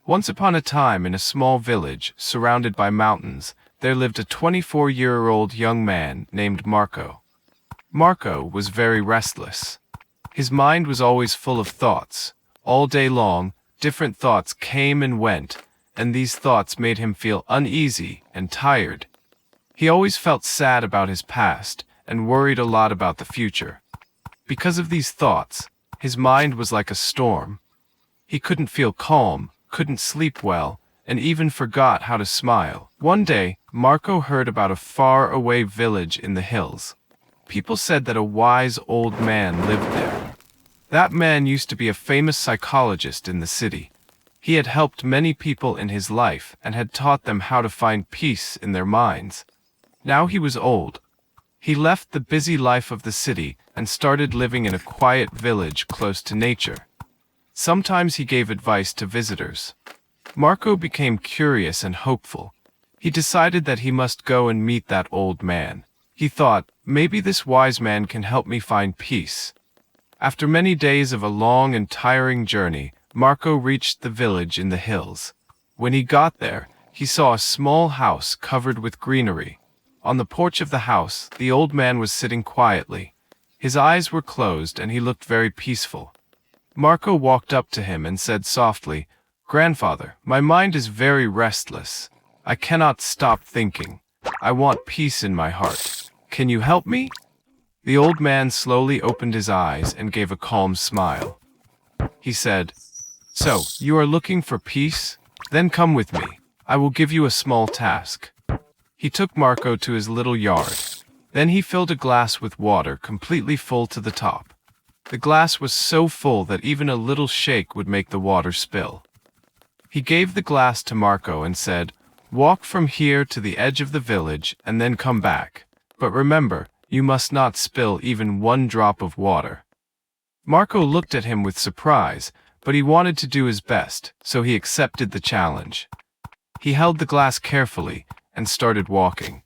Once upon a time, in a small village surrounded by mountains, there lived a 24-year-old young man named Marco. Marco was very restless. His mind was always full of thoughts. All day long, different thoughts came and went, and these thoughts made him feel uneasy and tired. He always felt sad about his past and worried a lot about the future. Because of these thoughts, his mind was like a storm. He couldn't feel calm, couldn't sleep well, and even forgot how to smile. One day, Marco heard about a far-away village in the hills. People said that a wise old man lived there. That man used to be a famous psychologist in the city. He had helped many people in his life and had taught them how to find peace in their minds. Now he was old. He left the busy life of the city and started living in a quiet village close to nature. Sometimes he gave advice to visitors. Marco became curious and hopeful. He decided that he must go and meet that old man. He thought, maybe this wise man can help me find peace. After many days of a long and tiring journey, Marco reached the village in the hills. When he got there, he saw a small house covered with greenery. On the porch of the house, the old man was sitting quietly. His eyes were closed and he looked very peaceful. Marco walked up to him and said softly, "Grandfather, my mind is very restless. I cannot stop thinking. I want peace in my heart. Can you help me?" The old man slowly opened his eyes and gave a calm smile. He said, "So, you are looking for peace? Then come with me. I will give you a small task." He took Marco to his little yard. Then he filled a glass with water completely full to the top. The glass was so full that even a little shake would make the water spill. He gave the glass to Marco and said, "Walk from here to the edge of the village and then come back. But remember, you must not spill even one drop of water." Marco looked at him with surprise, but he wanted to do his best, so he accepted the challenge. He held the glass carefully and started walking.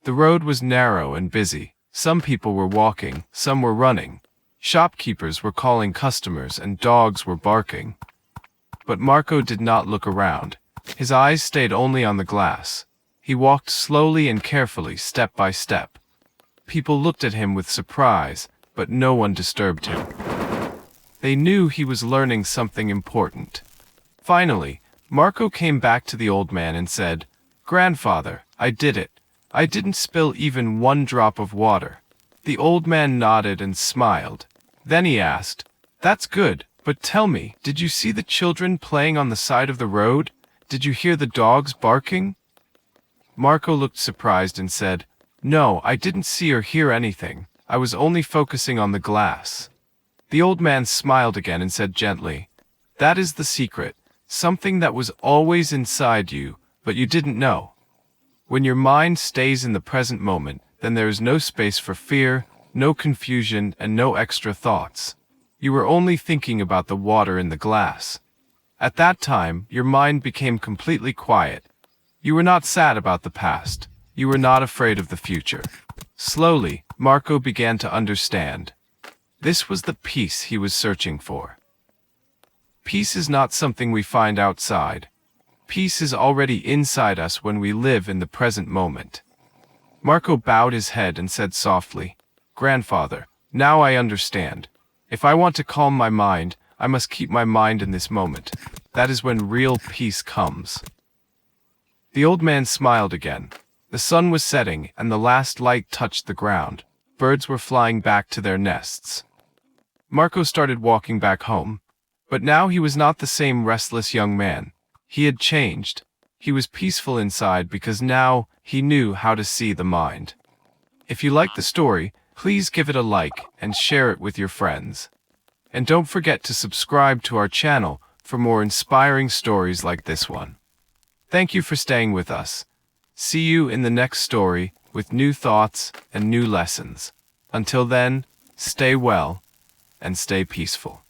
The road was narrow and busy. Some people were walking, some were running. Shopkeepers were calling customers and dogs were barking. But Marco did not look around. His eyes stayed only on the glass. He walked slowly and carefully, step by step. People looked at him with surprise, but no one disturbed him. They knew he was learning something important. Finally, Marco came back to the old man and said, "Grandfather, I did it. I didn't spill even one drop of water." The old man nodded and smiled. Then he asked, "That's good, but tell me, did you see the children playing on the side of the road? Did you hear the dogs barking?" Marco looked surprised and said, "No, I didn't see or hear anything. I was only focusing on the glass." The old man smiled again and said gently, "That is the secret, something that was always inside you, but you didn't know. When your mind stays in the present moment, then there is no space for fear, no confusion, and no extra thoughts. You were only thinking about the water in the glass. At that time, your mind became completely quiet. You were not sad about the past. You were not afraid of the future." Slowly, Marco began to understand. This was the peace he was searching for. Peace is not something we find outside. Peace is already inside us when we live in the present moment. Marco bowed his head and said softly, "Grandfather, now I understand. If I want to calm my mind, I must keep my mind in this moment. That is when real peace comes." The old man smiled again. The sun was setting and the last light touched the ground. Birds were flying back to their nests. Marco started walking back home. But now he was not the same restless young man. He had changed. He was peaceful inside because now he knew how to see the mind. If you like the story, please give it a like and share it with your friends. And don't forget to subscribe to our channel for more inspiring stories like this one. Thank you for staying with us. See you in the next story with new thoughts and new lessons. Until then, stay well and stay peaceful.